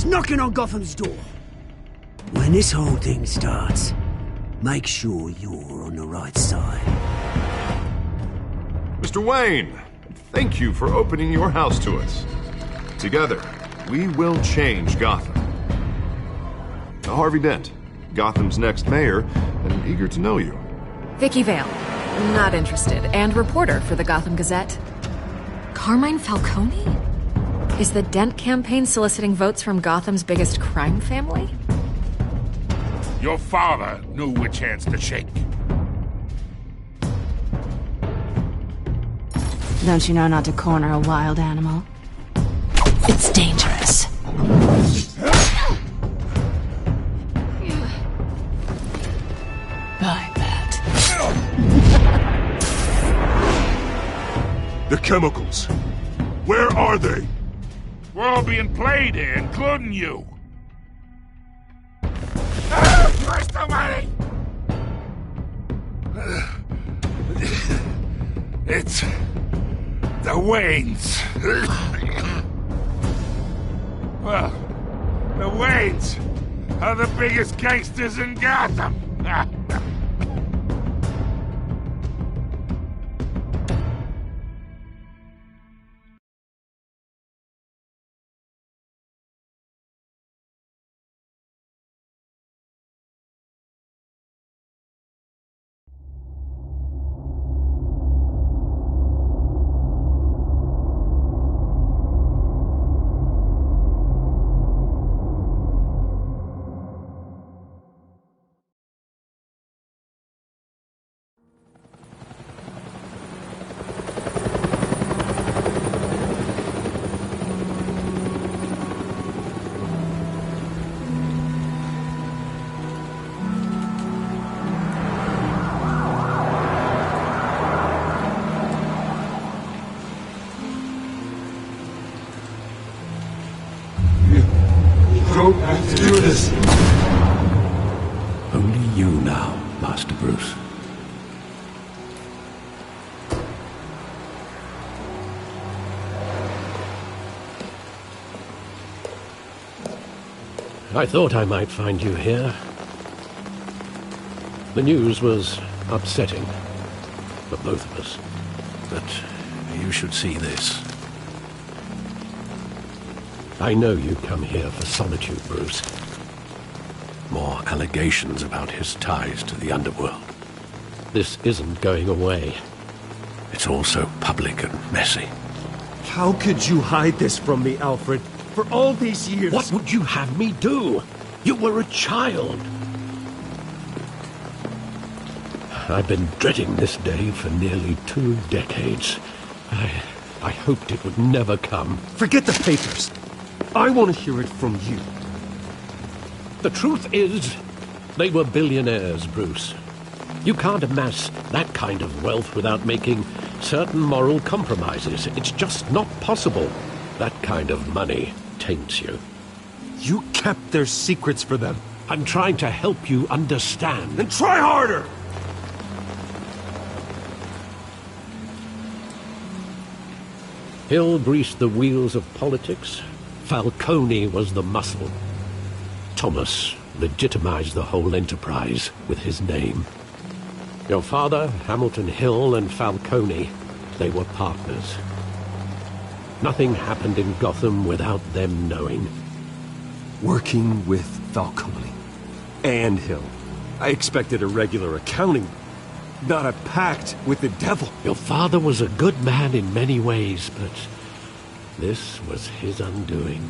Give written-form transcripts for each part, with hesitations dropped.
is knocking on Gotham's door. When this whole thing starts, make sure you're on the right side. Mr. Wayne, thank you for opening your house to us. Together, we will change Gotham. Harvey Dent, Gotham's next mayor, and eager to know you. Vicky Vale, not interested, and reporter for the Gotham Gazette. Carmine Falcone? Is the Dent campaign soliciting votes from Gotham's biggest crime family? Your father knew which hands to shake. Don't you know not to corner a wild animal? It's dangerous. Like that. The chemicals. Where are they? We're all being played here, including you. Christ almighty! It's the Waynes. Well, the Waynes are the biggest gangsters in Gotham. Don't have to do this. Only you now, Master Bruce. I thought I might find you here. The news was upsetting for both of us, but you should see this. I know you come here for solitude, Bruce. More allegations about his ties to the underworld. This isn't going away. It's all so public and messy. How could you hide this from me, Alfred? For all these years... What would you have me do? You were a child. I've been dreading this day for nearly 2 decades. I hoped it would never come. Forget the papers. I want to hear it from you. The truth is, they were billionaires, Bruce. You can't amass that kind of wealth without making certain moral compromises. It's just not possible. That kind of money taints you. You kept their secrets for them. I'm trying to help you understand. Then try harder! Hill greased the wheels of politics. Falcone was the muscle. Thomas legitimized the whole enterprise with his name. Your father, Hamilton Hill, and Falcone, they were partners. Nothing happened in Gotham without them knowing. Working with Falcone and Hill. I expected a regular accounting, not a pact with the devil. Your father was a good man in many ways, but this was his undoing.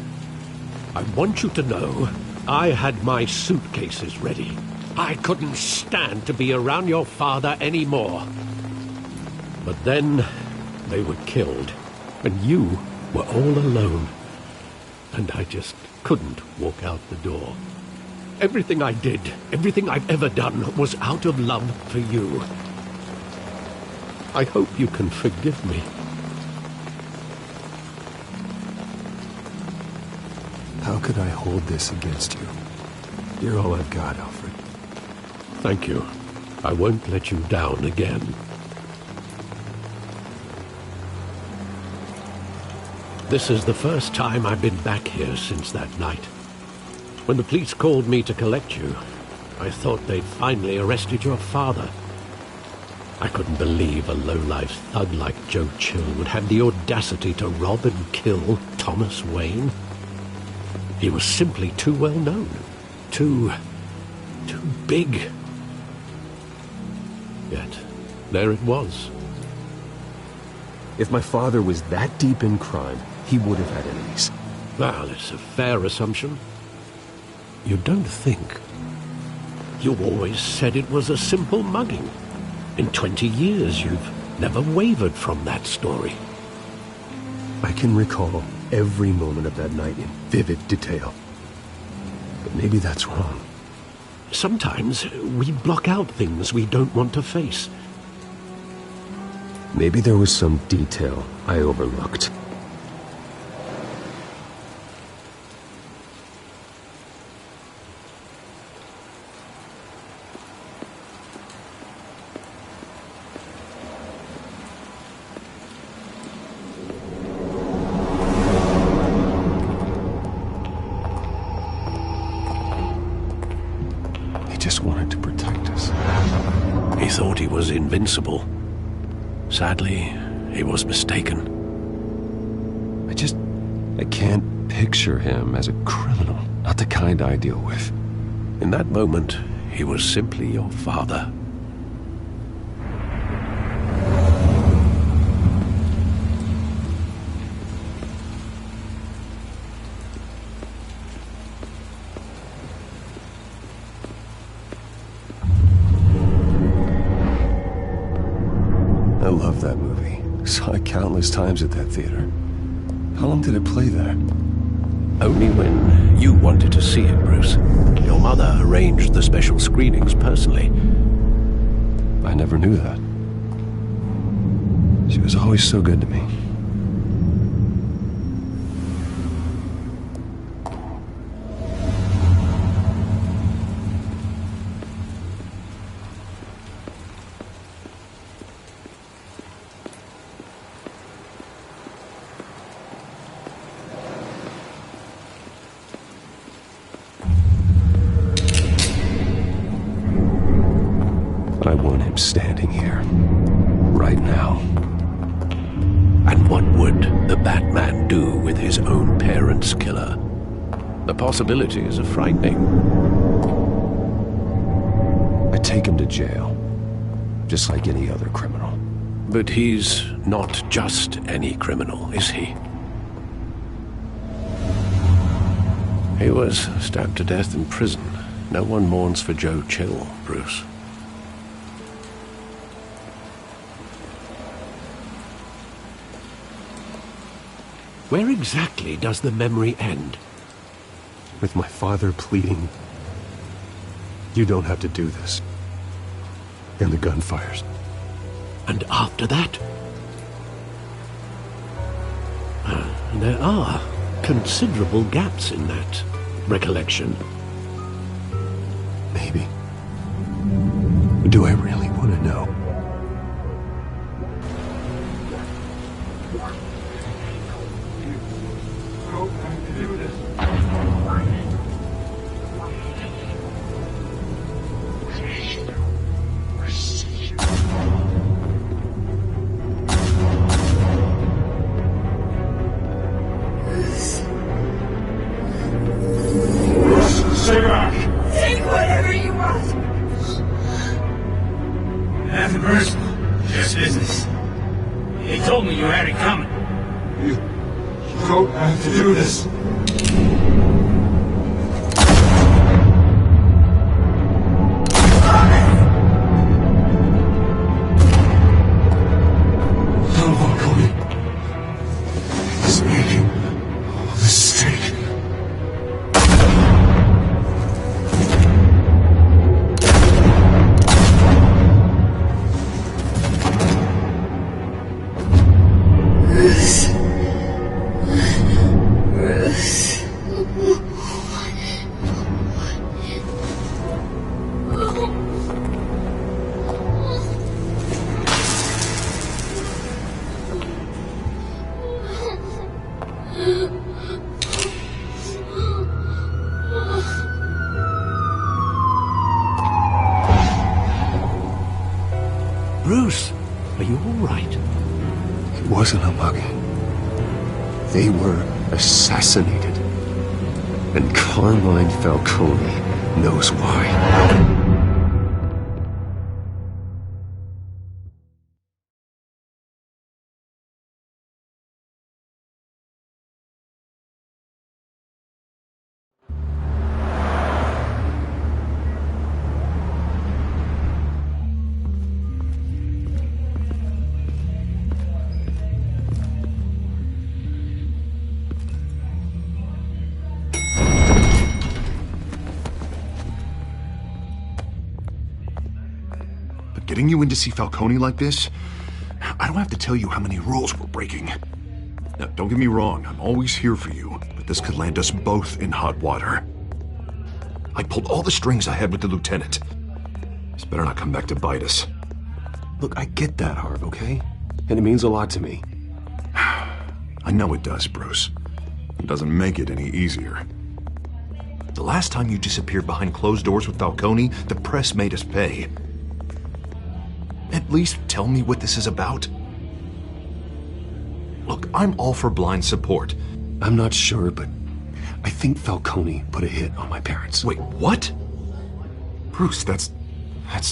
I want you to know, I had my suitcases ready. I couldn't stand to be around your father anymore. But then, they were killed, and you were all alone. And I just couldn't walk out the door. Everything I did, everything I've ever done, was out of love for you. I hope you can forgive me. How could I hold this against you? You're all I've got, Alfred. Thank you. I won't let you down again. This is the first time I've been back here since that night. When the police called me to collect you, I thought they'd finally arrested your father. I couldn't believe a low-life thug like Joe Chill would have the audacity to rob and kill Thomas Wayne. He was simply too well known. Too big. Yet, there it was. If my father was that deep in crime, he would have had enemies. Well, it's a fair assumption. You don't think? You always said it was a simple mugging. In 20 years, you've never wavered from that story. I can recall every moment of that night in vivid detail. But maybe that's wrong. Sometimes we block out things we don't want to face. Maybe there was some detail I overlooked. He just wanted to protect us. He thought he was invincible. Sadly, he was mistaken. I can't picture him as a criminal. Not the kind I deal with. In that moment, he was simply your father. I love that movie. Saw it countless times at that theater. How long did it play there? Only when you wanted to see it, Bruce. Your mother arranged the special screenings personally. I never knew that. She was always so good to me. I want him standing here, right now. And what would the Batman do with his own parents' killer? The possibilities are frightening. I take him to jail, just like any other criminal. But he's not just any criminal, is he? He was stabbed to death in prison. No one mourns for Joe Chill, Bruce. Where exactly does the memory end? With my father pleading, "You don't have to do this." And the gun fires. And after that? There are considerable gaps in that recollection. Maybe. Do I really want to know? Take whatever you want. Nothing personal, just business. He told me you had it coming. You don't have to do this. Are you all right? It wasn't a mug. They were assassinated. And Carmine Falcone knows why. Getting you in to see Falcone like this? I don't have to tell you how many rules we're breaking. Now, don't get me wrong, I'm always here for you, but this could land us both in hot water. I pulled all the strings I had with the lieutenant. This better not come back to bite us. Look, I get that, Harv, okay? And it means a lot to me. I know it does, Bruce. It doesn't make it any easier. The last time you disappeared behind closed doors with Falcone, the press made us pay. At least tell me what this is about. Look, I'm all for blind support. I'm not sure, but I think Falcone put a hit on my parents. Wait, what? Bruce, that's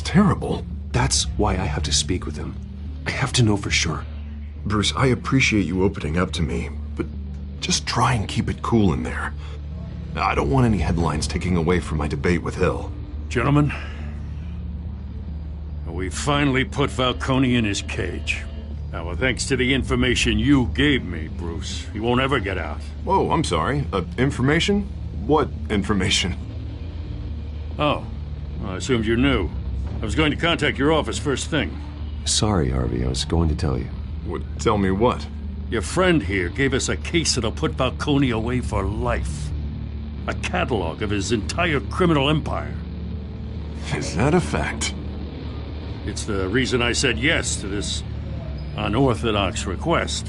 terrible. That's why I have to speak with him. I have to know for sure. Bruce, I appreciate you opening up to me, but just try and keep it cool in there. I don't want any headlines taking away from my debate with Hill. Gentlemen, we finally put Falcone in his cage. Now, thanks to the information you gave me, Bruce, he won't ever get out. Whoa, I'm sorry. Information? What information? Oh, well, I assumed you knew. I was going to contact your office first thing. Sorry, Harvey, I was going to tell you. Tell me what? Your friend here gave us a case that'll put Falcone away for life. A catalog of his entire criminal empire. Is that a fact? It's the reason I said yes to this unorthodox request.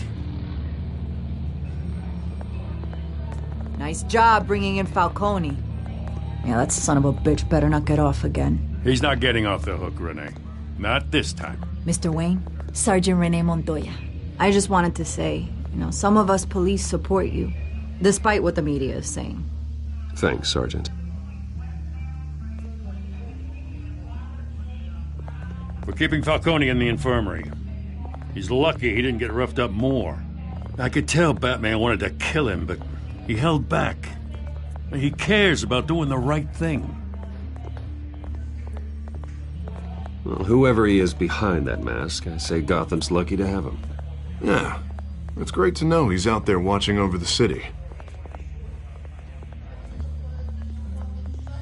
Nice job bringing in Falcone. Yeah, that son of a bitch better not get off again. He's not getting off the hook, Renee. Not this time. Mr. Wayne, Sergeant Renee Montoya. I just wanted to say, some of us police support you, despite what the media is saying. Thanks, Sergeant. We're keeping Falcone in the infirmary. He's lucky he didn't get roughed up more. I could tell Batman wanted to kill him, but he held back. He cares about doing the right thing. Well, whoever he is behind that mask, I say Gotham's lucky to have him. Yeah, it's great to know he's out there watching over the city.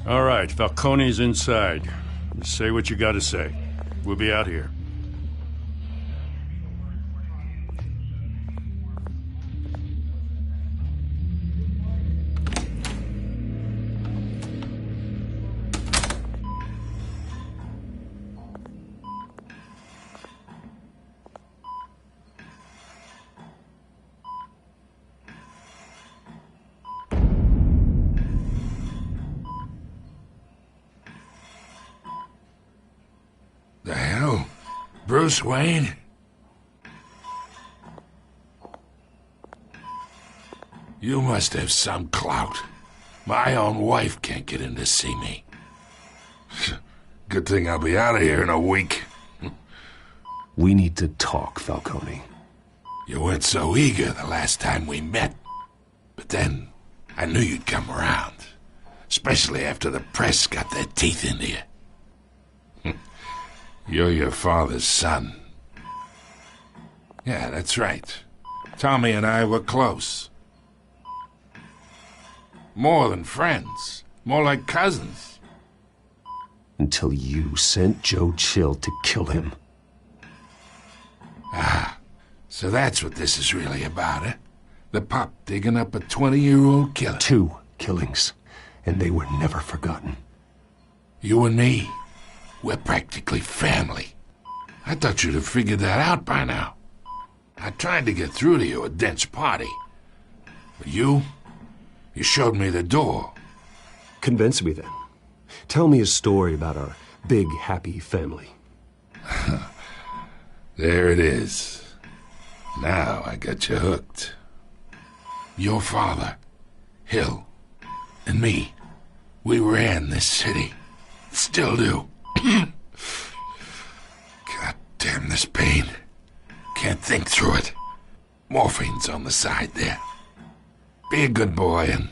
All right, Falcone's inside. Just say what you gotta say. We'll be out here. The hell? Bruce Wayne? You must have some clout. My own wife can't get in to see me. Good thing I'll be out of here in a week. We need to talk, Falcone. You weren't so eager the last time we met. But then, I knew you'd come around. Especially after the press got their teeth into you. You're your father's son. Yeah, that's right. Tommy and I were close. More than friends. More like cousins. Until you sent Joe Chill to kill him. Ah, so that's what this is really about, eh? The pup digging up a 20-year-old killer. 2 killings, and they were never forgotten. You and me, we're practically family. I thought you'd have figured that out by now. I tried to get through to you at Dent's party. But you showed me the door. Convince me then. Tell me a story about our big, happy family. There it is. Now I got you hooked. Your father, Hill, and me, we ran this city. Still do. God damn this pain. Can't think through it. Morphine's on the side there. Be a good boy and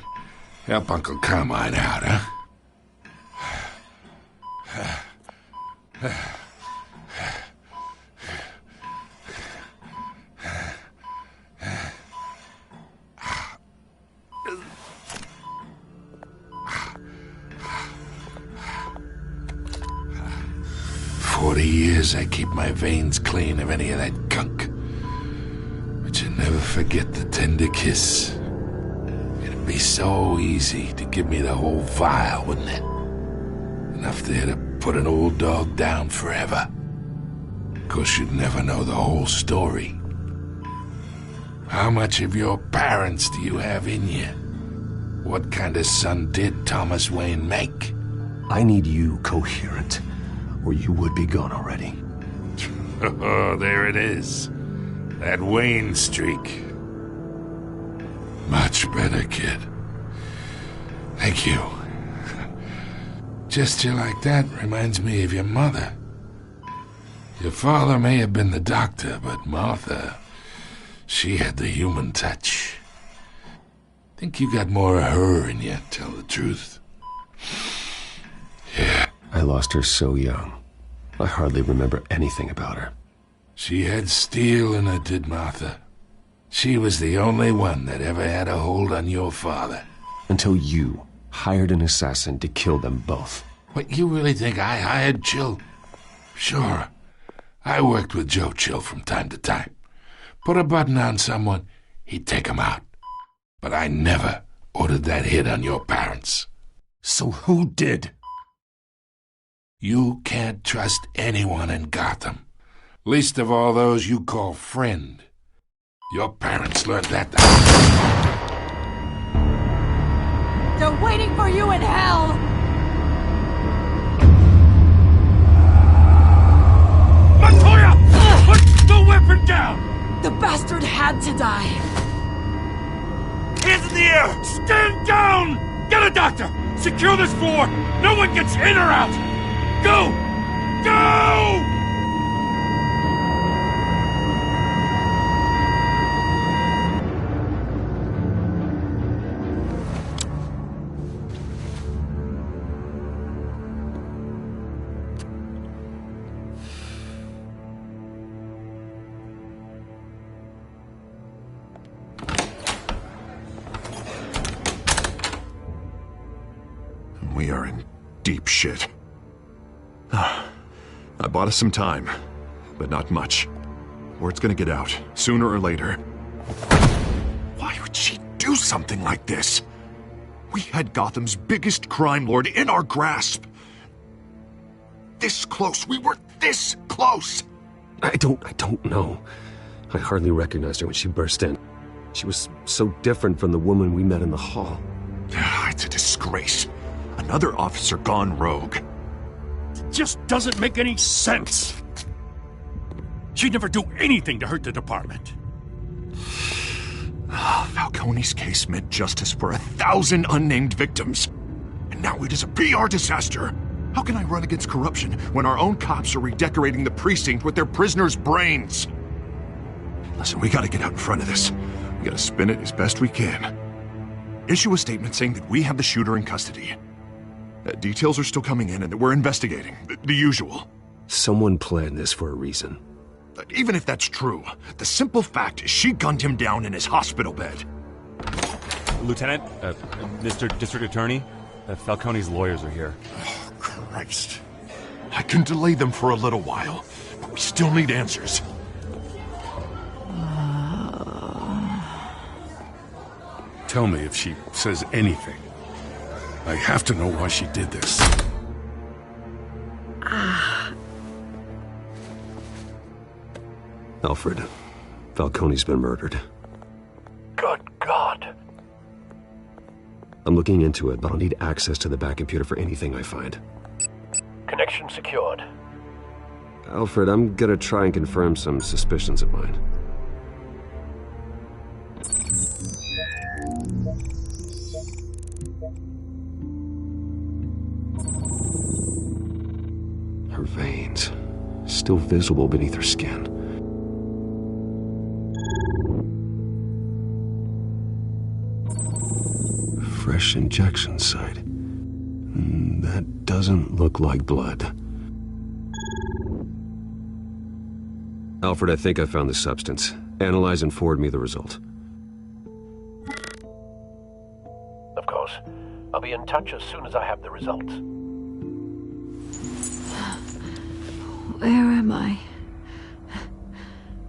help Uncle Carmine out, huh? 40 years I keep my veins clean of any of that gunk. But you never forget the tender kiss. It'd be so easy to give me the whole vial, wouldn't it? Enough there to put an old dog down forever. Of course, you'd never know the whole story. How much of your parents do you have in you? What kind of son did Thomas Wayne make? I need you coherent, or you would be gone already. Oh, there it is. That Wayne streak. Much better, kid. Thank you. Gesture like that reminds me of your mother. Your father may have been the doctor, but Martha, she had the human touch. Think you got more of her in you, tell the truth. Yeah. I lost her so young. I hardly remember anything about her. She had steel in her, did Martha. She was the only one that ever had a hold on your father. Until you hired an assassin to kill them both. What, you really think I hired Chill? Sure. I worked with Joe Chill from time to time. Put a button on someone, he'd take him out. But I never ordered that hit on your parents. So who did? You can't trust anyone in Gotham. Least of all those you call friend. Your parents learned that. They're waiting for you in hell! Montoya! Put the weapon down! The bastard had to die. Hands in the air! Stand down! Get a doctor! Secure this floor! No one gets in or out! Go! Go! We are in deep shit. I bought us some time, but not much. Word's gonna get out, sooner or later. Why would she do something like this? We had Gotham's biggest crime lord in our grasp. This close. We were this close. I don't know. I hardly recognized her when she burst in. She was so different from the woman we met in the hall. It's a disgrace. Another officer gone rogue. It just doesn't make any sense. She'd never do anything to hurt the department. Falcone's case meant justice for 1,000 unnamed victims. And now it is a PR disaster. How can I run against corruption when our own cops are redecorating the precinct with their prisoners' brains? Listen, we gotta get out in front of this. We gotta spin it as best we can. Issue a statement saying that we have the shooter in custody. Details are still coming in and that we're investigating. The usual. Someone planned this for a reason. Even if that's true, the simple fact is she gunned him down in his hospital bed. Lieutenant, Mr. District Attorney, Falcone's lawyers are here. Oh, Christ. I can delay them for a little while, but we still need answers. Tell me if she says anything. I have to know why she did this. Alfred, Falcone's been murdered. Good God. I'm looking into it, but I'll need access to the back computer for anything I find. Connection secured. Alfred, I'm gonna try and confirm some suspicions of mine. Her veins, still visible beneath her skin. Fresh injection site. That doesn't look like blood. Alfred, I think I found the substance. Analyze and forward me the result. Of course. I'll be in touch as soon as I have the results. Where am I?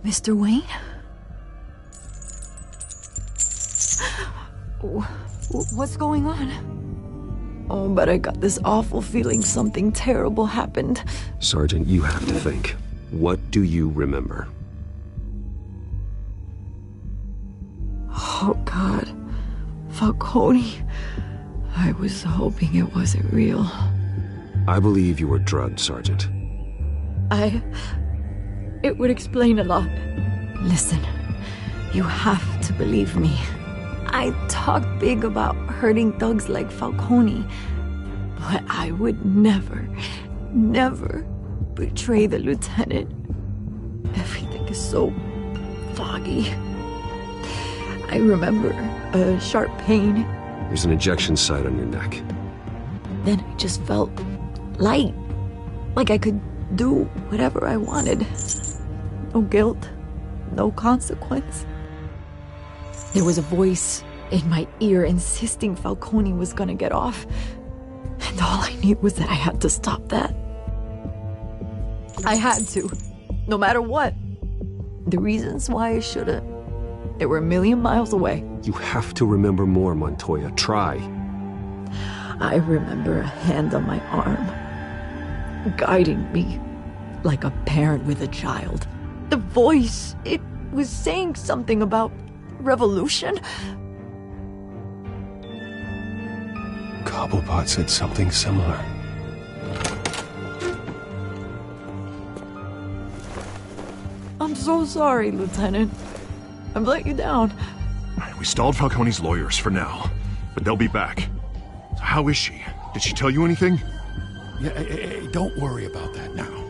Mr. Wayne? What's going on? Oh, but I got this awful feeling something terrible happened. Sergeant, you have to think. What do you remember? Oh, God. Falcone. I was hoping it wasn't real. I believe you were drugged, Sergeant. It would explain a lot. Listen, you have to believe me. I talk big about hurting thugs like Falcone, but I would never betray the lieutenant. Everything is so foggy. I remember a sharp pain. There's an injection site on your neck. Then I just felt light, like I could do whatever I wanted. No guilt, no consequence. There was a voice in my ear insisting Falcone was gonna get off. And all I knew was that I had to stop that. I had to, no matter what. The reasons why I shouldn't, they were a million miles away. You have to remember more, Montoya. Try. I remember a hand on my arm, guiding me like a parent with a child. The voice, it was saying something about revolution. Cobblepot said something similar. I'm so sorry, Lieutenant. I've let you down. We stalled Falcone's lawyers for now, but they'll be back. So how is she? Did she tell you anything? Yeah, hey, don't worry about that now.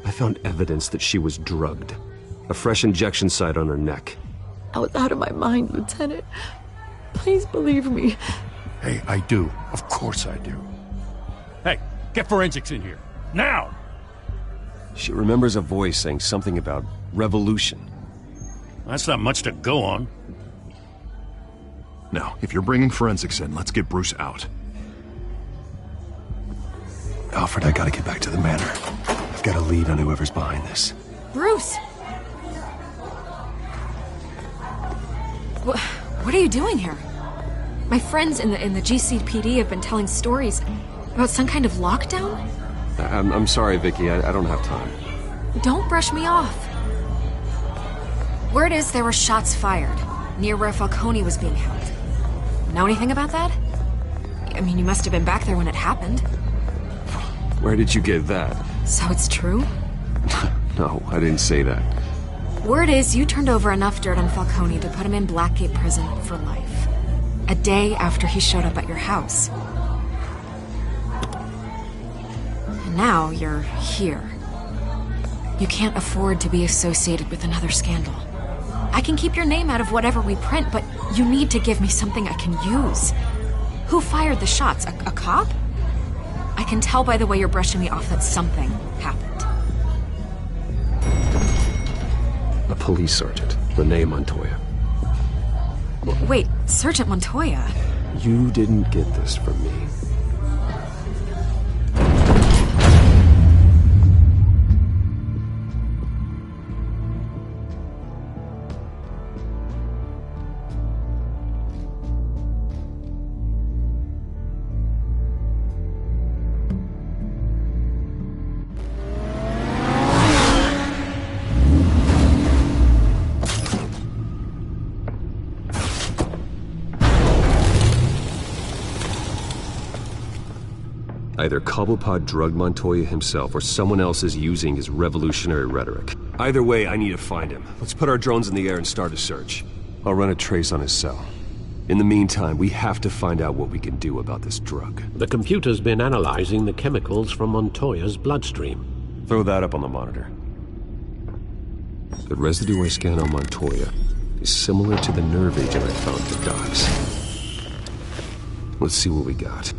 I found evidence that she was drugged. A fresh injection site on her neck. I was out of my mind, Lieutenant. Please believe me. Hey, I do. Of course I do. Hey, get forensics in here. Now! She remembers a voice saying something about revolution. That's not much to go on. Now, if you're bringing forensics in, let's get Bruce out. Alfred, I gotta get back to the manor. I've got a lead on whoever's behind this. Bruce! What are you doing here? My friends in the GCPD have been telling stories about some kind of lockdown? I'm sorry, Vicky. I don't have time. Don't brush me off. Word is there were shots fired near where Falcone was being held. Know anything about that? I mean, you must have been back there when it happened. Where did you get that? So it's true? No, I didn't say that. Word is you turned over enough dirt on Falcone to put him in Blackgate Prison for life. A day after he showed up at your house. And now you're here. You can't afford to be associated with another scandal. I can keep your name out of whatever we print, but you need to give me something I can use. Who fired the shots? A cop? I can tell by the way you're brushing me off that something happened. A police sergeant, Renee Montoya. Wait, Sergeant Montoya? You didn't get this from me. Either Cobblepot drugged Montoya himself, or someone else is using his revolutionary rhetoric. Either way, I need to find him. Let's put our drones in the air and start a search. I'll run a trace on his cell. In the meantime, we have to find out what we can do about this drug. The computer's been analyzing the chemicals from Montoya's bloodstream. Throw that up on the monitor. The residue I scan on Montoya is similar to the nerve agent I found at the docks. Let's see what we got.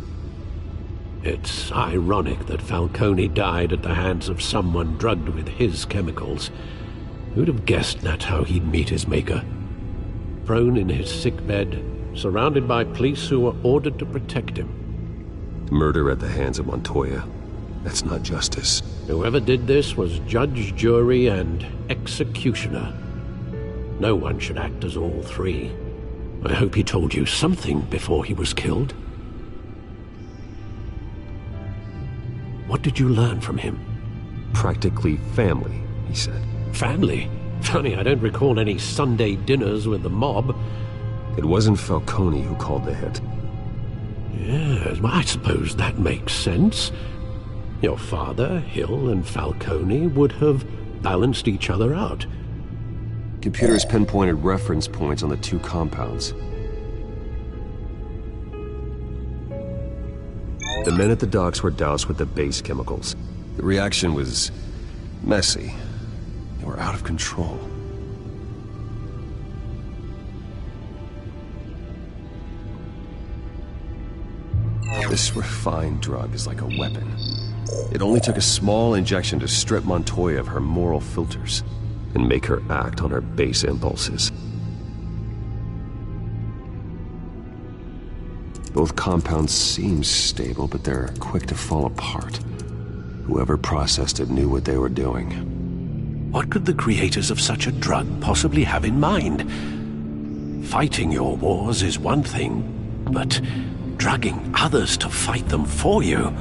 It's ironic that Falcone died at the hands of someone drugged with his chemicals. Who'd have guessed that's how he'd meet his maker? Prone in his sickbed, surrounded by police who were ordered to protect him. Murder at the hands of Montoya. That's not justice. Whoever did this was judge, jury, and executioner. No one should act as all three. I hope he told you something before he was killed. What did you learn from him? Practically family, he said. Family? Funny, I don't recall any Sunday dinners with the mob. It wasn't Falcone who called the hit. Yes, well, I suppose that makes sense. Your father, Hill, and Falcone would have balanced each other out. Computers pinpointed reference points on the two compounds. The men at the docks were doused with the base chemicals. The reaction was messy. They were out of control. This refined drug is like a weapon. It only took a small injection to strip Montoya of her moral filters and make her act on her base impulses. Both compounds seem stable, but they're quick to fall apart. Whoever processed it knew what they were doing. What could the creators of such a drug possibly have in mind? Fighting your wars is one thing, but drugging others to fight them for you?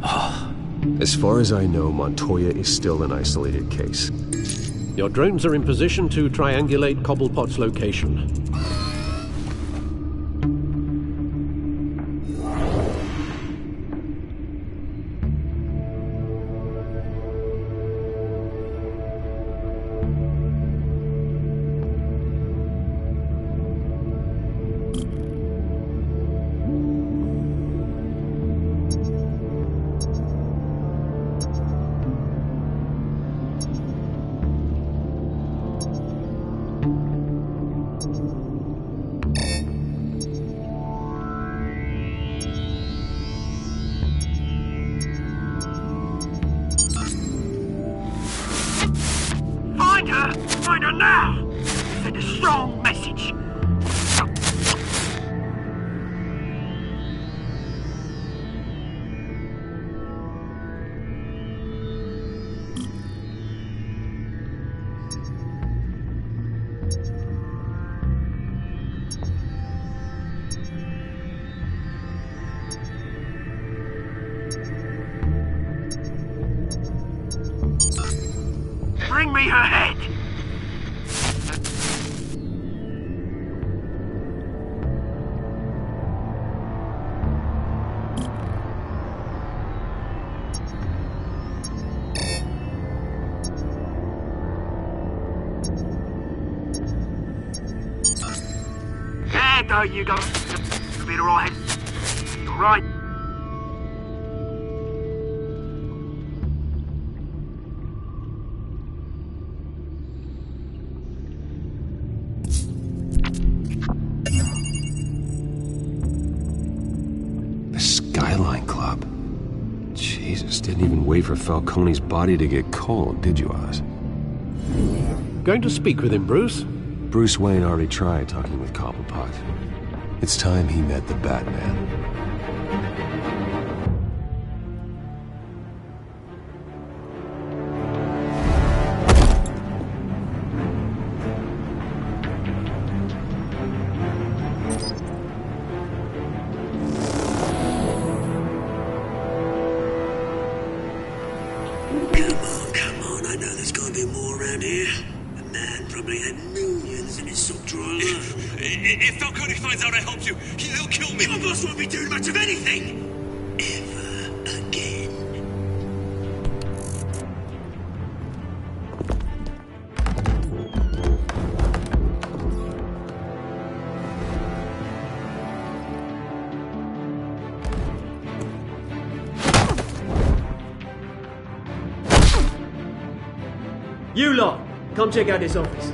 Oh. As far as I know, Montoya is still an isolated case. Your drones are in position to triangulate Cobblepot's location. Find her now! Send a strong message. Bring me her head! There you go. You'll be alright. You're right. The Skyline Club. Jesus, didn't even wait for Falcone's body to get cold, did you, Oz? Going to speak with him, Bruce? Bruce Wayne already tried talking with Cobblepot. It's time he met the Batman. Come on, I know there's gonna be more around here. The man probably had millions in his sock drawer. If Falcone finds out I helped you, he'll kill me. My boss won't be doing much of anything. Ever You lot, come check out this office.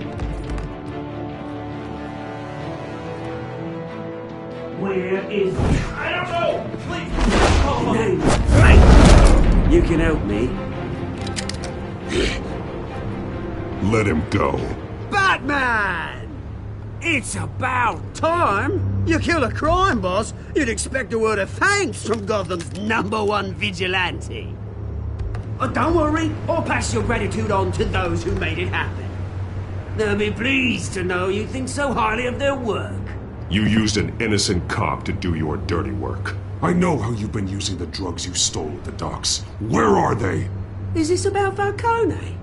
Where is he? I don't know! Please! Oh. Right. You can help me. Let him go. Batman! It's about time! You kill a crime boss, you'd expect a word of thanks from Gotham's #1 vigilante. Oh, don't worry, I'll pass your gratitude on to those who made it happen. They'll be pleased to know you think so highly of their work. You used an innocent cop to do your dirty work. I know how you've been using the drugs you stole at the docks. Where are they? Is this about Falcone?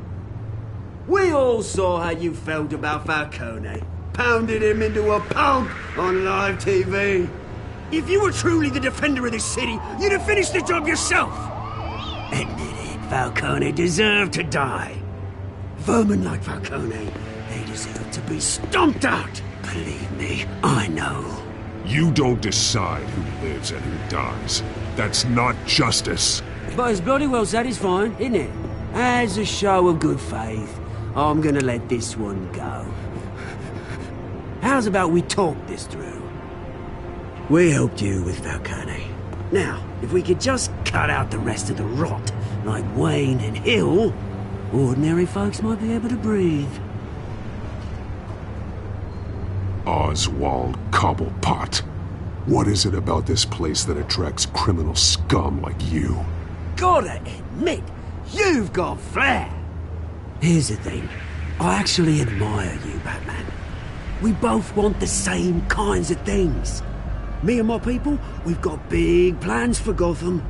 We all saw how you felt about Falcone. Pounded him into a pulp on live TV. If you were truly the defender of this city, you'd have finished the job yourself. Admit it, Falcone deserved to die. Vermin like Falcone, they deserve to be stomped out. Believe me, I know. You don't decide who lives and who dies. That's not justice. But it's bloody well satisfying, isn't it? As a show of good faith, I'm gonna let this one go. How's about we talk this through? We helped you with Falcone. Now, if we could just cut out the rest of the rot, like Wayne and Hill, ordinary folks might be able to breathe. Oswald Cobblepot. What is it about this place that attracts criminal scum like you? Gotta admit, you've got flair. Here's the thing. I actually admire you, Batman. We both want the same kinds of things. Me and my people, we've got big plans for Gotham.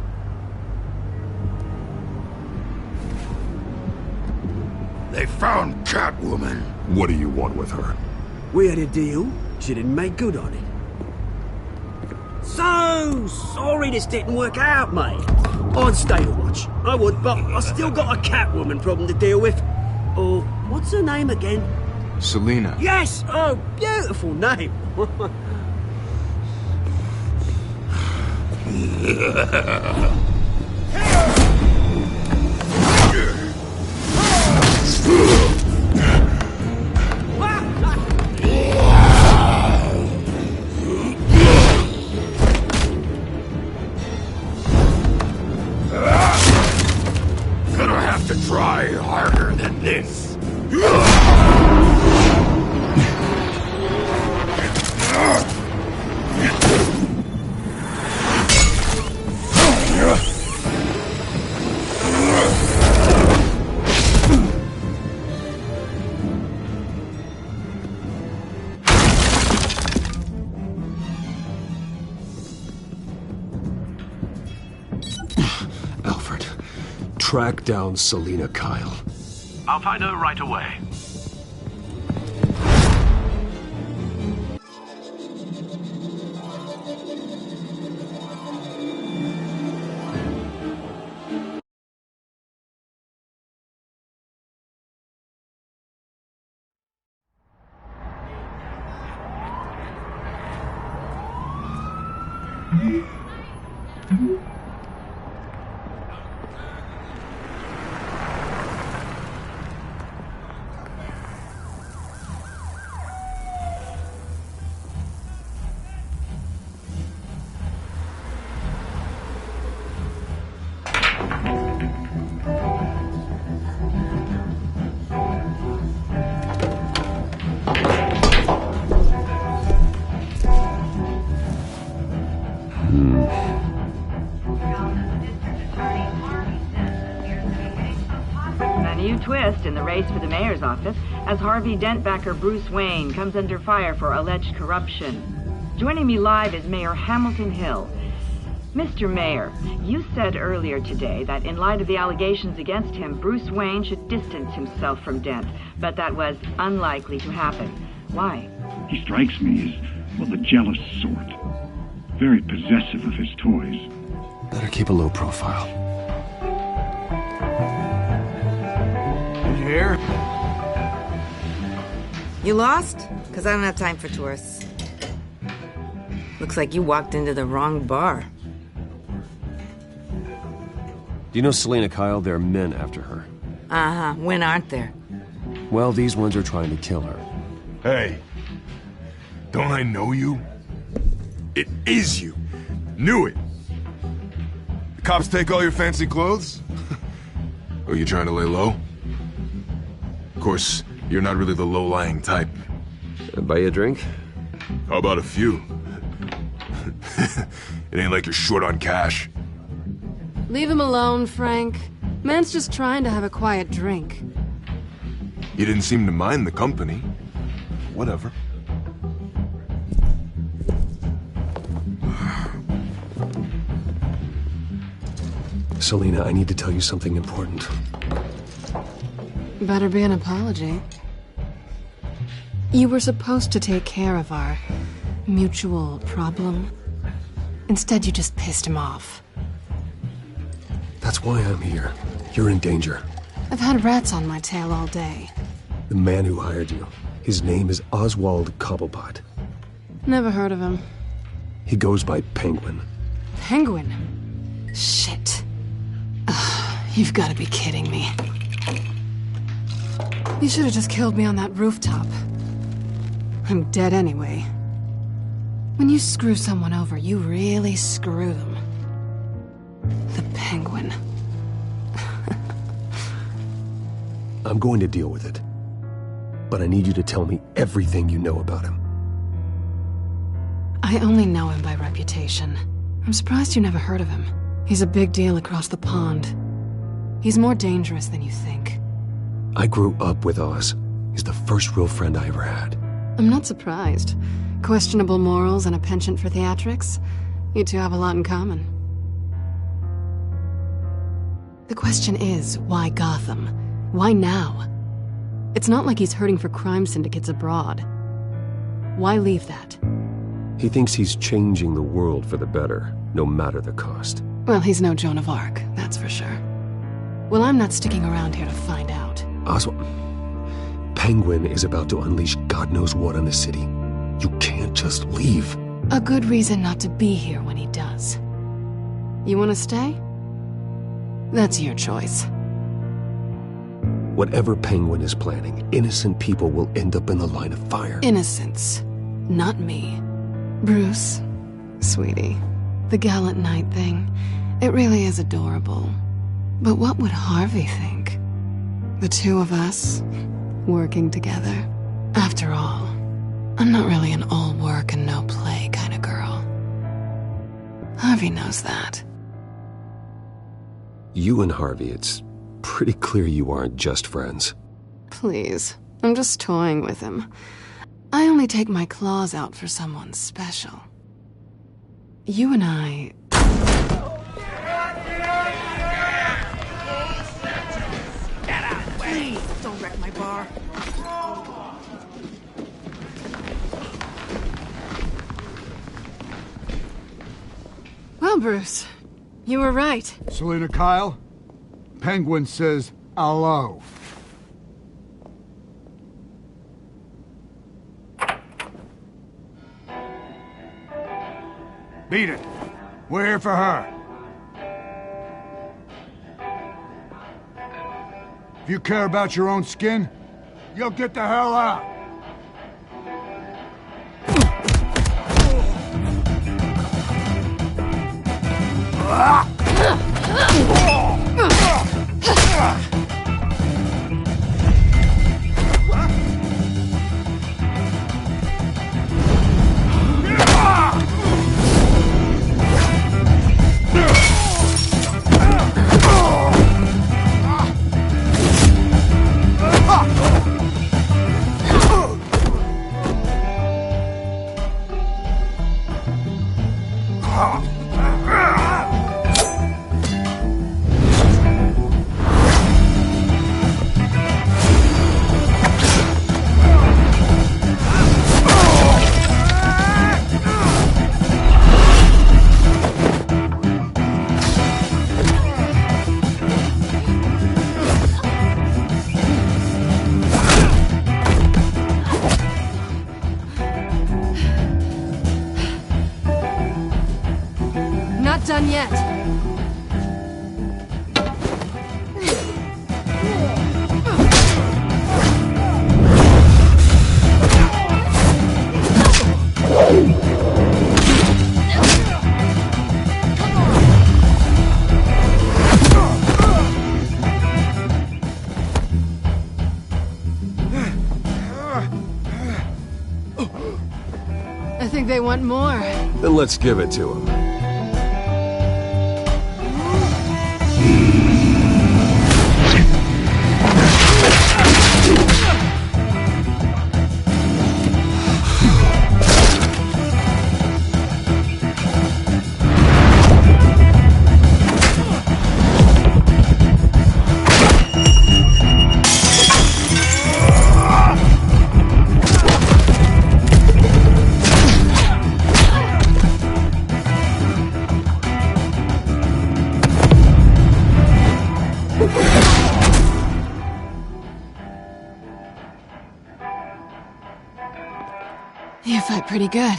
They found Catwoman. What do you want with her? We had a deal. She didn't make good on it. So sorry this didn't work out, mate. I'd stay to watch. I would, but I still got a Catwoman problem to deal with. Oh, what's her name again? Selina. Yes! Oh, beautiful name. Gonna have to try harder than this. Alfred, track down Selina Kyle. I'll find her right away. Twist in the race for the mayor's office as Harvey Dent-backer Bruce Wayne comes under fire for alleged corruption. Joining me live is Mayor Hamilton Hill. Mr. Mayor, you said earlier today that in light of the allegations against him, Bruce Wayne should distance himself from Dent, but that was unlikely to happen. Why? He strikes me as, well, the jealous sort. Very possessive of his toys. Better keep a low profile. Here? You lost? Because I don't have time for tourists. Looks like you walked into the wrong bar. Do you know Selina Kyle? There are men after her. Uh-huh. When aren't there? Well, these ones are trying to kill her. Hey, don't I know you? It is you. Knew it. The cops take all your fancy clothes? Are you trying to lay low? Of course, you're not really the low-lying type. Buy you a drink? How about a few? It ain't like you're short on cash. Leave him alone, Frank. Man's just trying to have a quiet drink. You didn't seem to mind the company. Whatever. Selina, I need to tell you something important. Better be an apology. You were supposed to take care of our mutual problem. Instead, you just pissed him off. That's why I'm here. You're in danger. I've had rats on my tail all day. The man who hired you, his name is Oswald Cobblepot. Never heard of him. He goes by Penguin. Penguin? Shit. Ugh, you've got to be kidding me. You should have just killed me on that rooftop. I'm dead anyway. When you screw someone over, you really screw them. The Penguin. I'm going to deal with it. But I need you to tell me everything you know about him. I only know him by reputation. I'm surprised you never heard of him. He's a big deal across the pond. He's more dangerous than you think. I grew up with Oz. He's the first real friend I ever had. I'm not surprised. Questionable morals and a penchant for theatrics. You two have a lot in common. The question is, why Gotham? Why now? It's not like he's hurting for crime syndicates abroad. Why leave that? He thinks he's changing the world for the better, no matter the cost. Well, he's no Joan of Arc, that's for sure. Well, I'm not sticking around here to find out. Oswald, Penguin is about to unleash God knows what on the city. You can't just leave. A good reason not to be here when he does. You want to stay? That's your choice. Whatever Penguin is planning, innocent people will end up in the line of fire. Innocence. Not me. Bruce, sweetie, the gallant knight thing, it really is adorable. But what would Harvey think? The two of us, working together. After all, I'm not really an all work and no play kind of girl. Harvey knows that. You and Harvey, it's pretty clear you aren't just friends. Please, I'm just toying with him. I only take my claws out for someone special. You and I... Get out of the way! Please, don't wreck my bar. Well, Bruce, you were right. Selina Kyle, Penguin says hello. Beat it. We're here for her. If you care about your own skin, you'll get the hell out. Not done yet. I think they want more. Then let's give it to them. You fight pretty good.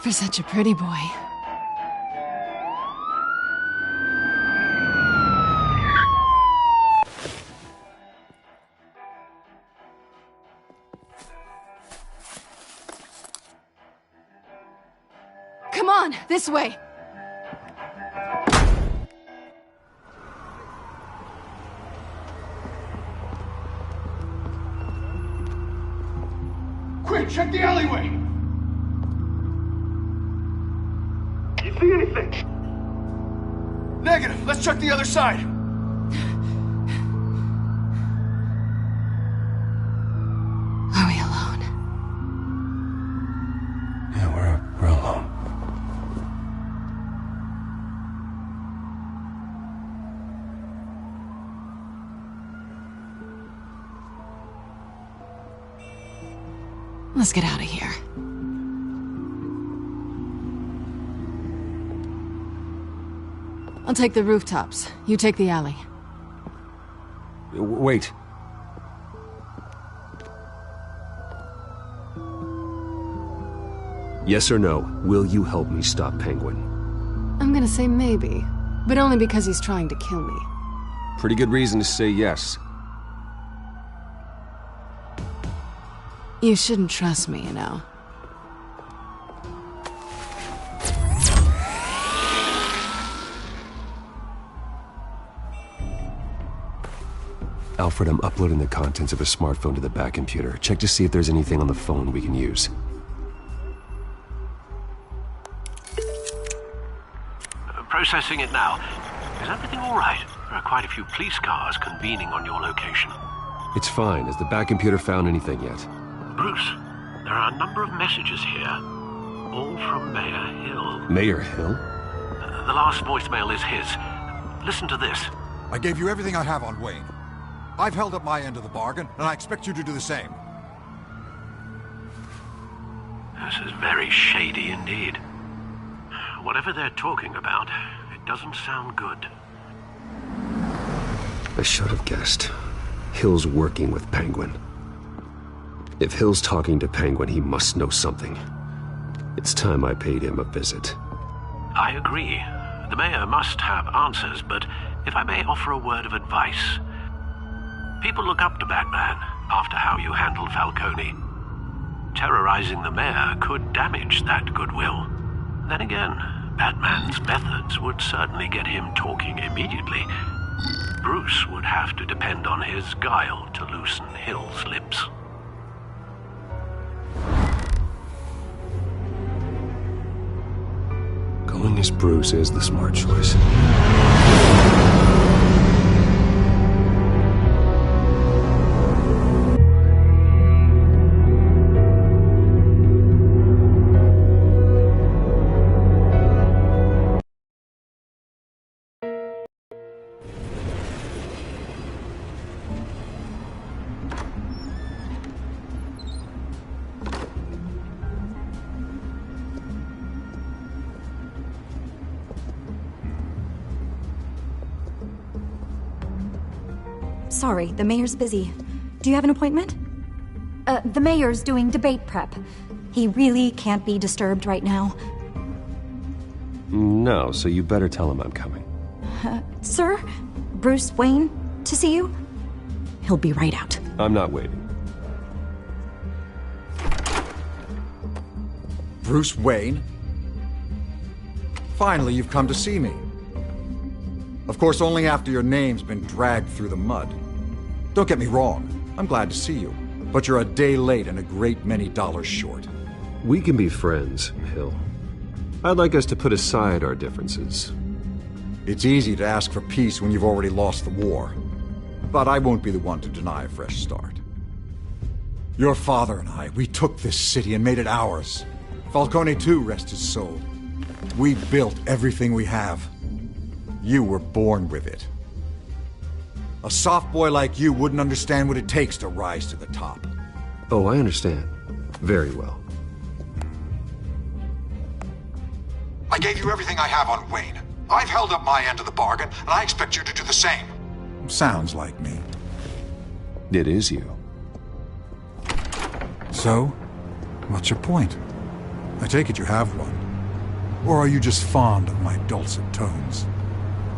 For such a pretty boy. Come on, this way. Quick, check the alleyway! You see anything? Negative. Let's check the other side. Are we alone? Yeah, we're alone. Let's get out of here. I'll take the rooftops. You take the alley. Wait. Yes or no, will you help me stop Penguin? I'm gonna say maybe, but only because he's trying to kill me. Pretty good reason to say yes. You shouldn't trust me, you know. Alfred, I'm uploading the contents of a smartphone to the back computer. Check to see if there's anything on the phone we can use. Processing it now. Is everything all right? There are quite a few police cars convening on your location. It's fine. Has the back computer found anything yet? Bruce, there are a number of messages here, all from Mayor Hill. Mayor Hill? The last voicemail is his. Listen to this. I gave you everything I have on Wayne. I've held up my end of the bargain, and I expect you to do the same. This is very shady indeed. Whatever they're talking about, it doesn't sound good. I should have guessed. Hill's working with Penguin. If Hill's talking to Penguin, he must know something. It's time I paid him a visit. I agree. The mayor must have answers, but if I may offer a word of advice. People look up to Batman after how you handled Falcone. Terrorizing the mayor could damage that goodwill. Then again, Batman's methods would certainly get him talking immediately. Bruce would have to depend on his guile to loosen Hill's lips. Going as Bruce is the smart choice. Sorry, the mayor's busy. Do you have an appointment? The mayor's doing debate prep. He really can't be disturbed right now. No, so you better tell him I'm coming. Sir? Bruce Wayne to see you? He'll be right out. I'm not waiting. Bruce Wayne? Finally, you've come to see me. Of course, only after your name's been dragged through the mud. Don't get me wrong, I'm glad to see you. But you're a day late and a great many dollars short. We can be friends, Hill. I'd like us to put aside our differences. It's easy to ask for peace when you've already lost the war. But I won't be the one to deny a fresh start. Your father and I, we took this city and made it ours. Falcone too, rest his soul. We built everything we have. You were born with it. A soft boy like you wouldn't understand what it takes to rise to the top. Oh, I understand. Very well. I gave you everything I have on Wayne. I've held up my end of the bargain, and I expect you to do the same. Sounds like me. It is you. So, what's your point? I take it you have one. Or are you just fond of my dulcet tones?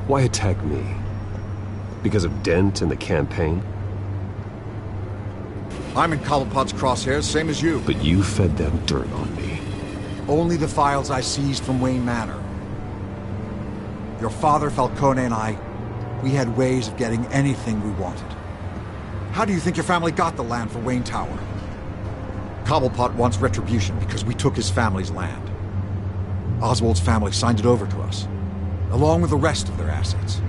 Why attack me? Because of Dent and the campaign? I'm in Cobblepot's crosshairs, same as you. But you fed them dirt on me. Only the files I seized from Wayne Manor. Your father, Falcone, and I, we had ways of getting anything we wanted. How do you think your family got the land for Wayne Tower? Cobblepot wants retribution because we took his family's land. Oswald's family signed it over to us, along with the rest of their assets.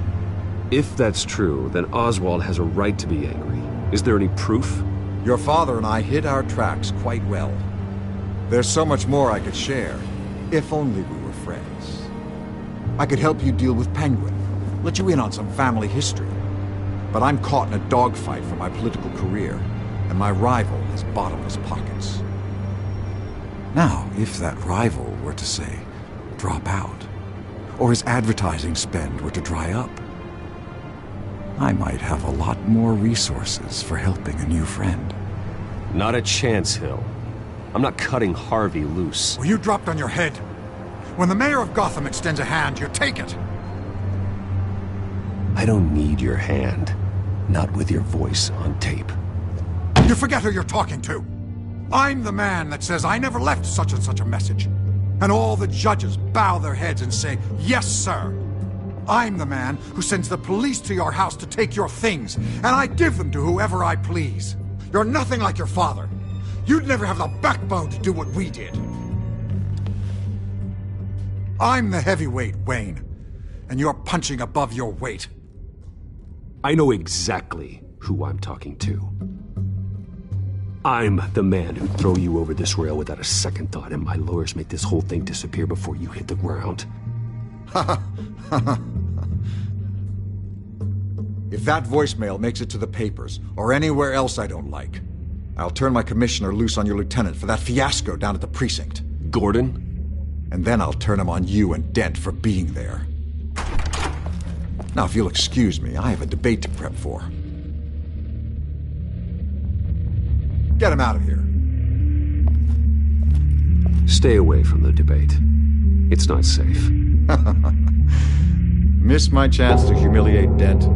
If that's true, then Oswald has a right to be angry. Is there any proof? Your father and I hid our tracks quite well. There's so much more I could share, if only we were friends. I could help you deal with Penguin, let you in on some family history. But I'm caught in a dogfight for my political career, and my rival has bottomless pockets. Now, if that rival were to say, drop out, or his advertising spend were to dry up, I might have a lot more resources for helping a new friend. Not a chance, Hill. I'm not cutting Harvey loose. Well, you dropped on your head. When the mayor of Gotham extends a hand, you take it. I don't need your hand. Not with your voice on tape. You forget who you're talking to. I'm the man that says I never left such and such a message. And all the judges bow their heads and say, yes, sir. I'm the man who sends the police to your house to take your things, and I give them to whoever I please. You're nothing like your father. You'd never have the backbone to do what we did. I'm the heavyweight, Wayne, and you're punching above your weight. I know exactly who I'm talking to. I'm the man who'd throw you over this rail without a second thought, and my lawyers make this whole thing disappear before you hit the ground. If that voicemail makes it to the papers, or anywhere else I don't like, I'll turn my commissioner loose on your lieutenant for that fiasco down at the precinct. Gordon? And then I'll turn him on you and Dent for being there. Now, if you'll excuse me, I have a debate to prep for. Get him out of here. Stay away from the debate. It's not safe. Miss my chance to humiliate Dent.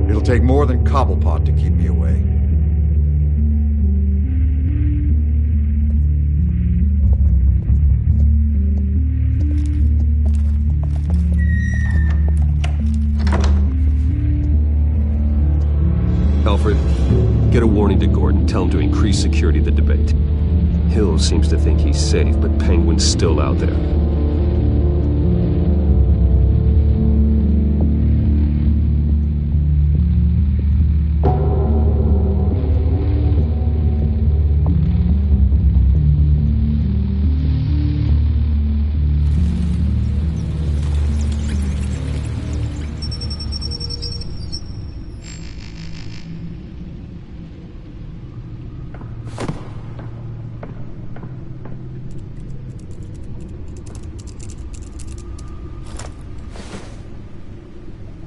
It'll take more than Cobblepot to keep me away. Alfred, get a warning to Gordon. Tell him to increase security at the debate. Hill seems to think he's safe, but Penguin's still out there.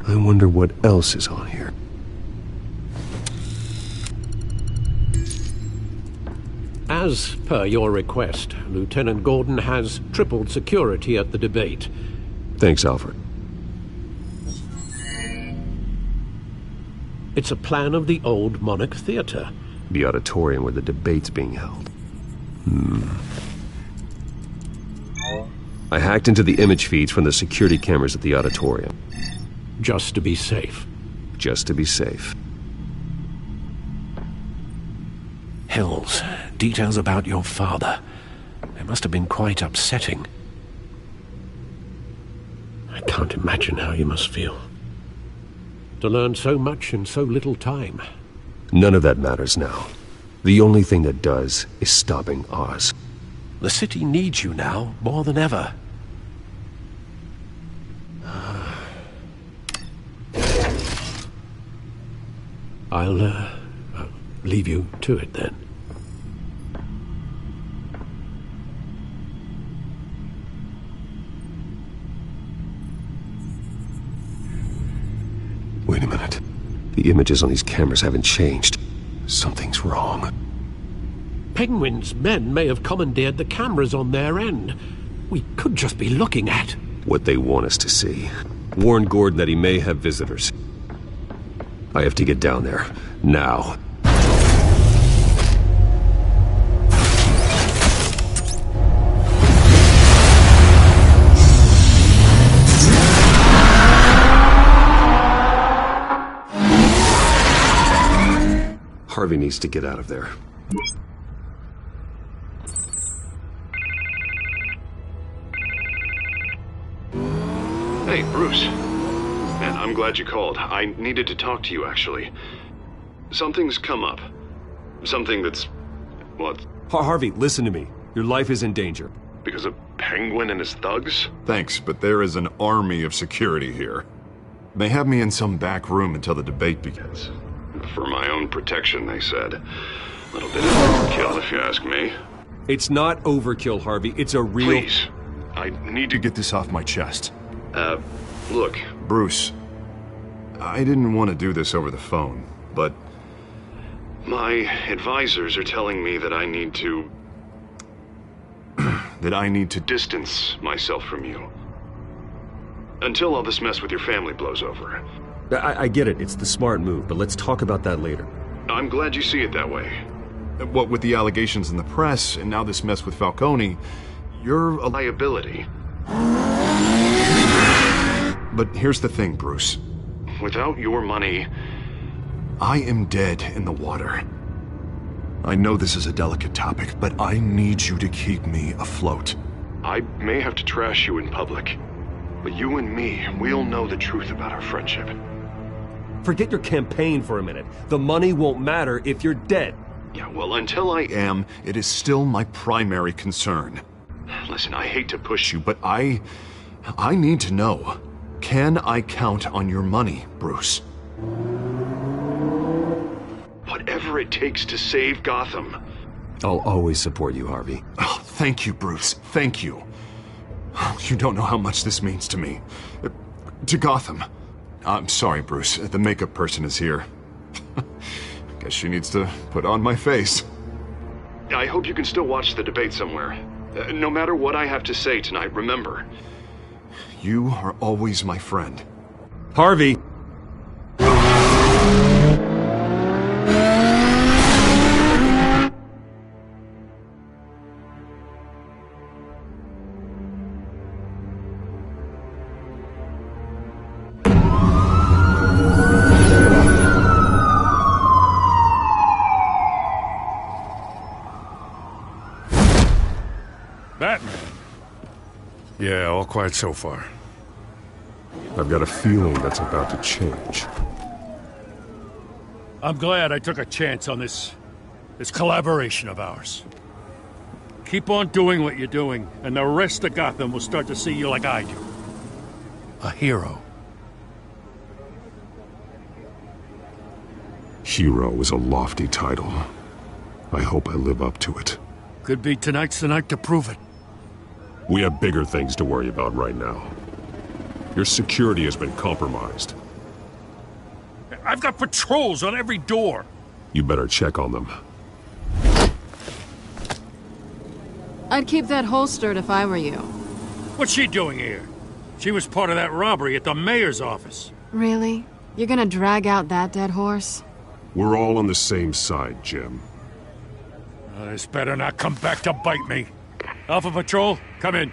I wonder what else is on here. As per your request, Lieutenant Gordon has tripled security at the debate. Thanks, Alfred. It's a plan of the old Monarch Theater. The auditorium where the debate's being held. I hacked into the image feeds from the security cameras at the auditorium. Just to be safe. Just to be safe. Hells, details about your father. It must have been quite upsetting. I can't imagine how you must feel. To learn so much in so little time. None of that matters now. The only thing that does is stopping Oz. The city needs you now, more than ever. I'll leave you to it then. Wait a minute. The images on these cameras haven't changed. Something's wrong. Penguin's men may have commandeered the cameras on their end. We could just be looking at what they want us to see. Warn Gordon that he may have visitors. I have to get down there. Now. Harvey needs to get out of there. Hey, Bruce. Man, I'm glad you called. I needed to talk to you, actually. Something's come up. Something that's... what? Harvey, listen to me. Your life is in danger. Because of Penguin and his thugs? Thanks, but there is an army of security here. They have me in some back room until the debate begins. For my own protection, they said. A little bit of overkill, if you ask me. It's not overkill, Harvey. It's a real... Please. I need to get this off my chest. Look, Bruce. I didn't want to do this over the phone, but... my advisors are telling me that I need to... that I need to distance myself from you. Until all this mess with your family blows over. I get it. It's the smart move, but let's talk about that later. I'm glad you see it that way. What with the allegations in the press, and now this mess with Falcone, you're a liability. But here's the thing, Bruce. Without your money, I am dead in the water. I know this is a delicate topic, but I need you to keep me afloat. I may have to trash you in public, but you and me, we'll know the truth about our friendship. Forget your campaign for a minute. The money won't matter if you're dead. Yeah, well, until I am, it is still my primary concern. Listen, I hate to push you, but I need to know. Can I count on your money, Bruce? Whatever it takes to save Gotham. I'll always support you, Harvey. Oh, thank you, Bruce. Thank you. You don't know how much this means to me. To Gotham. I'm sorry, Bruce. The makeup person is here. Guess she needs to put on my face. I hope you can still watch the debate somewhere. No matter what I have to say tonight, remember, you are always my friend. Harvey! Batman? Yeah, all quiet so far. I've got a feeling that's about to change. I'm glad I took a chance on this collaboration of ours. Keep on doing what you're doing, and the rest of Gotham will start to see you like I do. A hero. Hero is a lofty title. I hope I live up to it. Could be tonight's the night to prove it. We have bigger things to worry about right now. Your security has been compromised. I've got patrols on every door. You better check on them. I'd keep that holstered if I were you. What's she doing here? She was part of that robbery at the mayor's office. Really? You're gonna drag out that dead horse? We're all on the same side, Jim. This better not come back to bite me. Alpha Patrol, come in.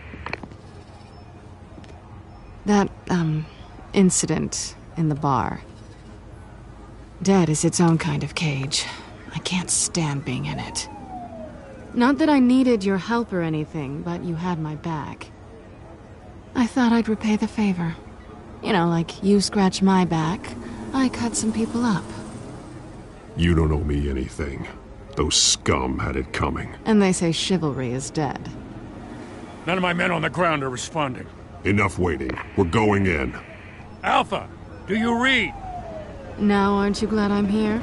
That, incident in the bar. Dead is its own kind of cage. I can't stand being in it. Not that I needed your help or anything, but you had my back. I thought I'd repay the favor. You know, like you scratch my back, I cut some people up. You don't owe me anything. Those scum had it coming. And they say chivalry is dead. None of my men on the ground are responding. Enough waiting. We're going in. Alpha, do you read? Now, aren't you glad I'm here?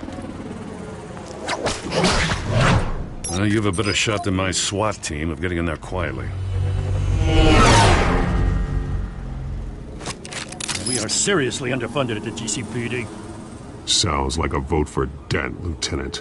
Well, you have a better shot than my SWAT team of getting in there quietly. We are seriously underfunded at the GCPD. Sounds like a vote for Dent, Lieutenant.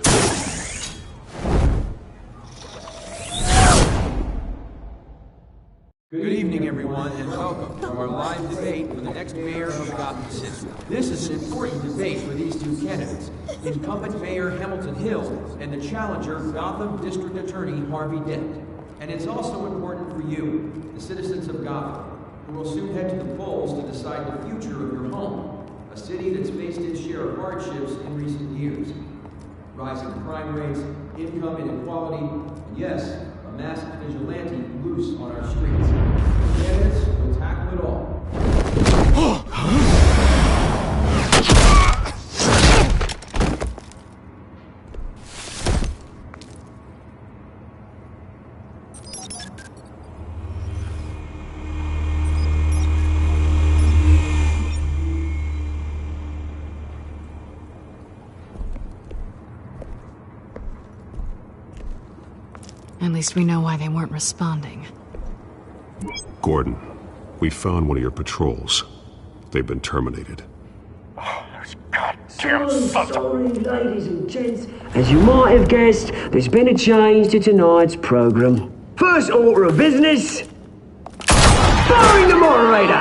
Good evening, everyone, and welcome to our live debate for the next mayor of Gotham City. This is an important debate for these two candidates, incumbent Mayor Hamilton Hill and the challenger, Gotham District Attorney Harvey Dent. And it's also important for you, the citizens of Gotham, who will soon head to the polls to decide the future of your home, a city that's faced its share of hardships in recent years. Rising crime rates, income inequality, and yes, a masked vigilante loose on our streets. Candidates will tackle it all. At least we know why they weren't responding. Gordon, we found one of your patrols. They've been terminated. So sorry, ladies and gents. As you might have guessed, there's been a change to tonight's program. First order of business, firing the moderator!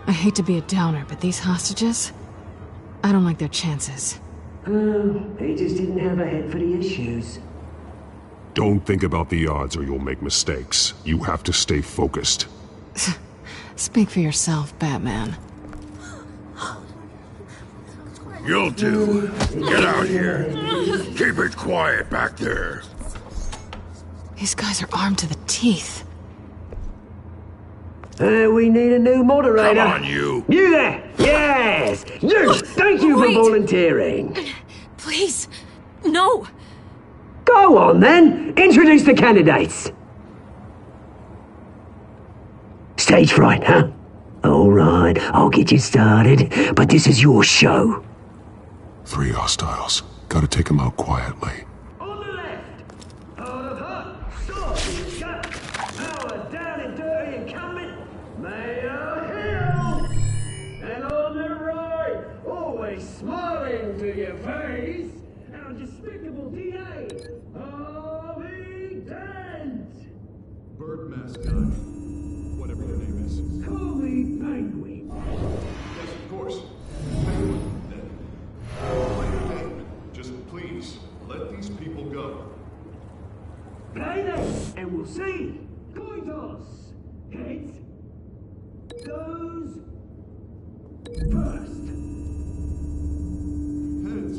I hate to be a downer, but these hostages, I don't like their chances. He just didn't have a head for the issues. Don't think about the odds or you'll make mistakes. You have to stay focused. Speak for yourself, Batman. You'll do. Get out here. Keep it quiet back there. These guys are armed to the teeth. We need a new moderator. Come on, you. You there! Yes! You! Thank you for volunteering. Please, no. Go on, then. Introduce the candidates. Stage fright, huh? All right, I'll get you started, but this is your show. 3 hostiles. Gotta take them out quietly. On the left, hard of hot, soft in the gut, our down and dirty incumbent, Mayor Hill. And on the right, always smiling to your face, our despicable DA, Harvey Dent. Bird mascot. Whatever your name is. Call me Penguin. Yes, of course. Penguin, then. Play your game. Just please, let these people go. Play this, and we'll see. Coin toss. Heads goes first. Heads.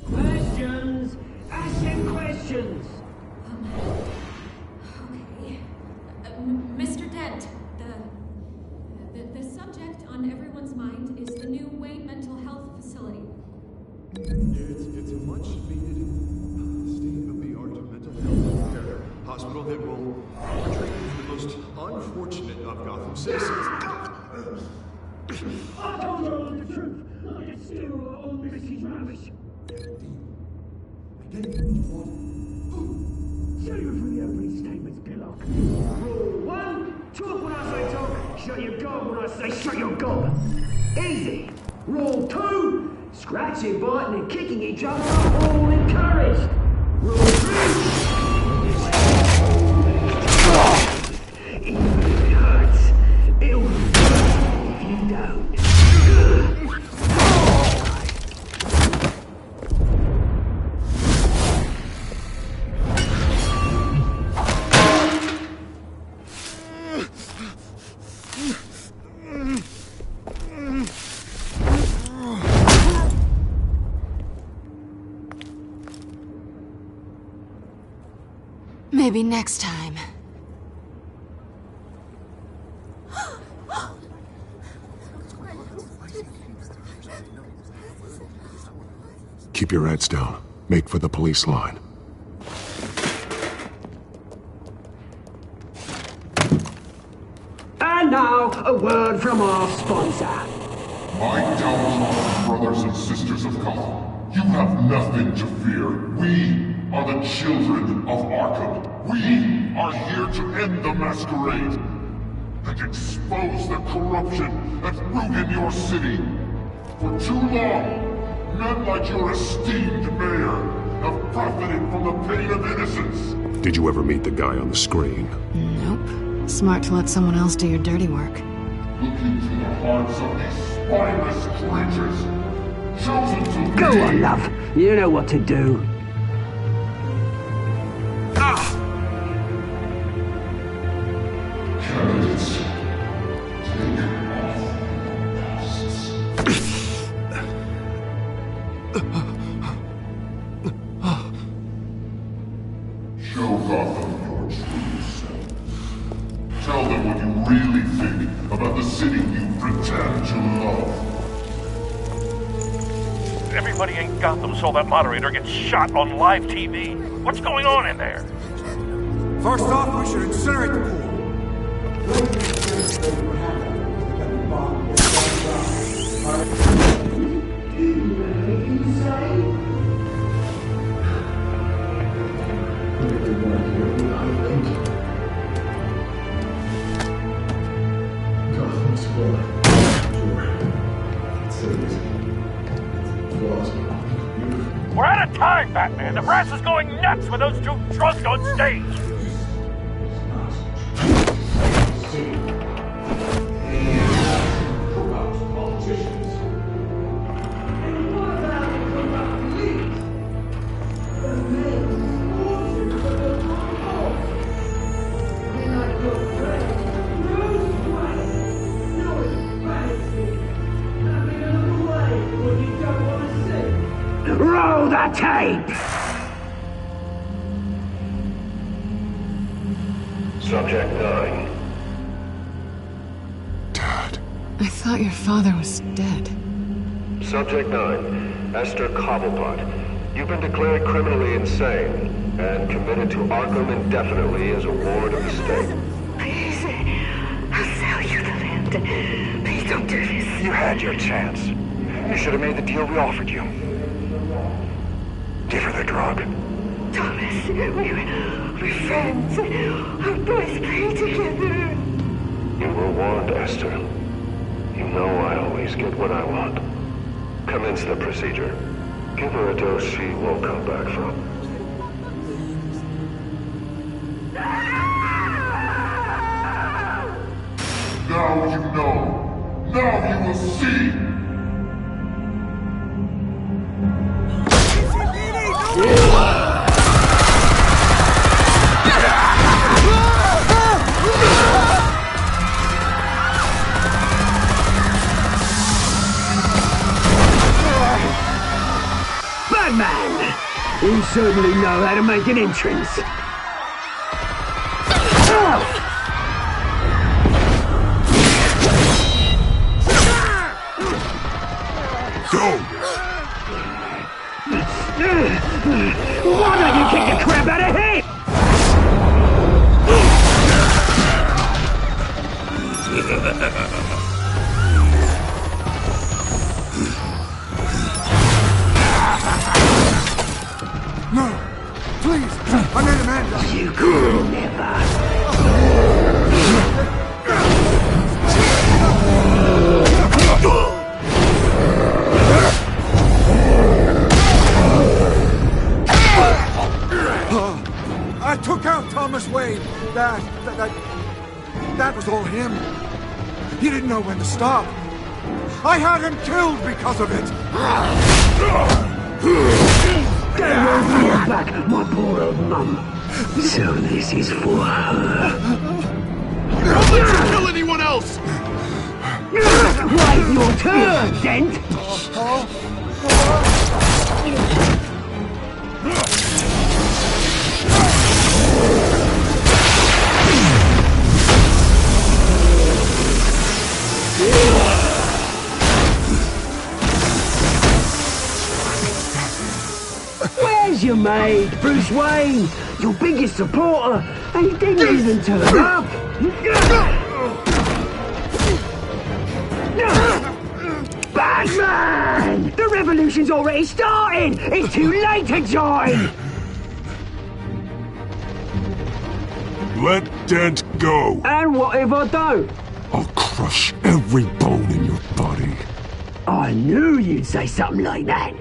Questions. Ask them questions. Okay. Mr. Dent, the subject on everyone's mind is the new Wayne Mental Health Facility. It's a much-needed state-of-the-art mental health care hospital that will treat the most unfortunate of Gotham citizens. I told you all the truth. I can steal all Missy's rubbish. I get what you want. Save it for the opening statements, Pillock. Rule 1, talk when I say talk. Shut your gob when I say shut your gob. Easy. Rule 2, scratching, biting, and kicking each other are all encouraged. Rule 3, even if it hurts, it'll hurt if you don't. Maybe next time. Keep your heads down. Make for the police line. And now, a word from our sponsor. My downtrodden brothers and sisters of Gotham, you have nothing to fear. We are the children of Arkham. We are here to end the masquerade and expose the corruption that ruined your city. For too long, men like your esteemed mayor have profited from the pain of innocence. Did you ever meet the guy on the screen? Nope. Smart to let someone else do your dirty work. Look into the hearts of these spineless creatures, chosen to Go lead. on, love. You know what to do. Candidates, take off Show Gotham your true self. Tell them what you really think about the city you pretend to love. Everybody in Gotham saw that moderator get shot on live TV. What's going on in there? First off, we should incinerate the pool. We're out of time, Batman. The brass is going nuts with those two drunks on stage. Roll the tape! Subject 9. I thought your father was dead. Subject 9. Esther Cobblepot. You've been declared criminally insane and committed to Arkham indefinitely as a ward of the state. Please, I'll sell you the land. Please don't do this. You had your chance. You should have made the deal we offered you. Give her the drug. Thomas, we're friends. Our boys play together. You were warned, Esther. You know I always get what I want. Commence the procedure. Give her a dose she won't come back from. Now you know. Now you will see. Batman! You certainly know how to make an entrance. Why don't you kick the crap out of him? No! Please! I made Amanda! You could never! I took out Thomas Wayne. That was all him. He didn't know when to stop. I had him killed because of it. Don't hold me back, my poor old mum. So this is for her. Don't let you kill anyone else! Wait your turn, Dent! Where's your mate, Bruce Wayne? Your biggest supporter, and he didn't even turn up. Batman! The revolution's already started! It's too late to join! Let Dent go! And what if I don't? I'll crush every bone in your body. I knew you'd say something like that.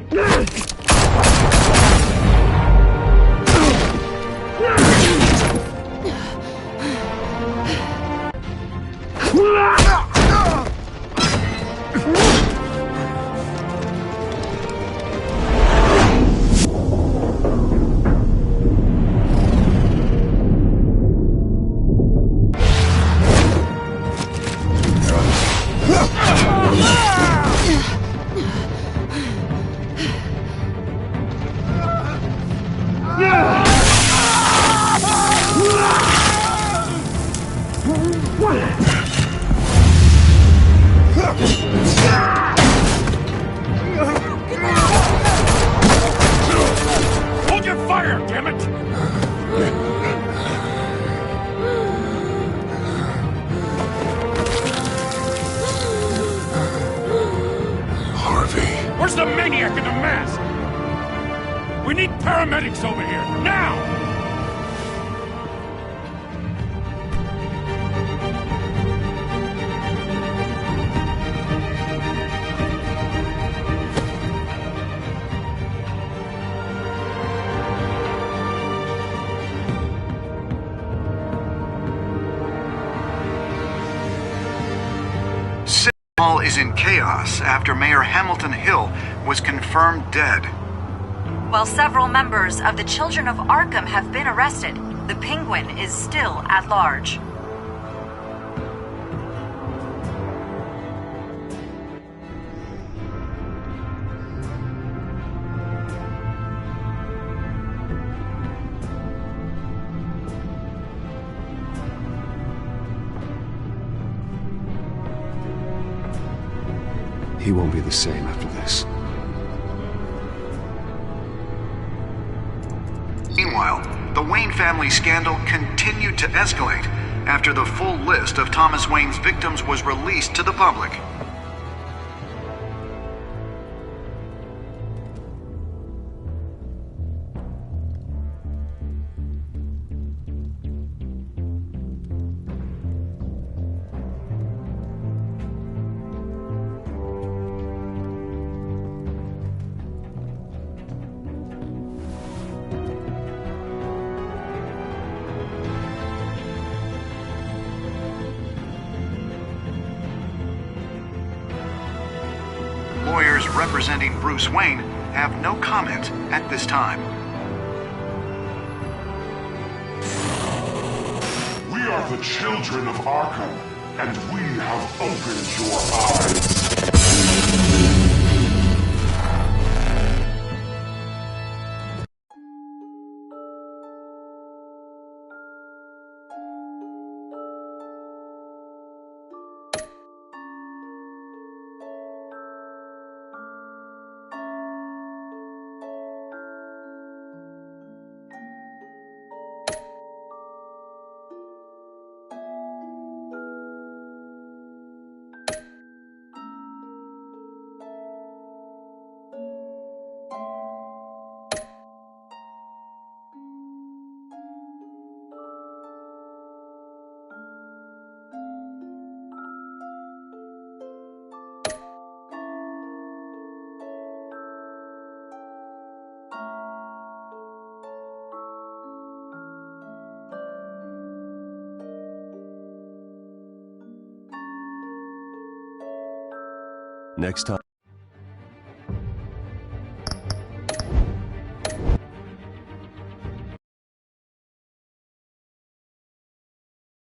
Hold your fire, damn it! Harvey. Where's the maniac in the mask? We need paramedics over here, now! City Hall is in chaos after Mayor Hamilton Hill was confirmed dead. While several members of the Children of Arkham have been arrested, the Penguin is still at large. He won't be the same after this. Meanwhile, the Wayne family scandal continued to escalate after the full list of Thomas Wayne's victims was released to the public. Lawyers representing Bruce Wayne have no comment at this time. We are the children of Arkham, and we have opened your eyes. Next time.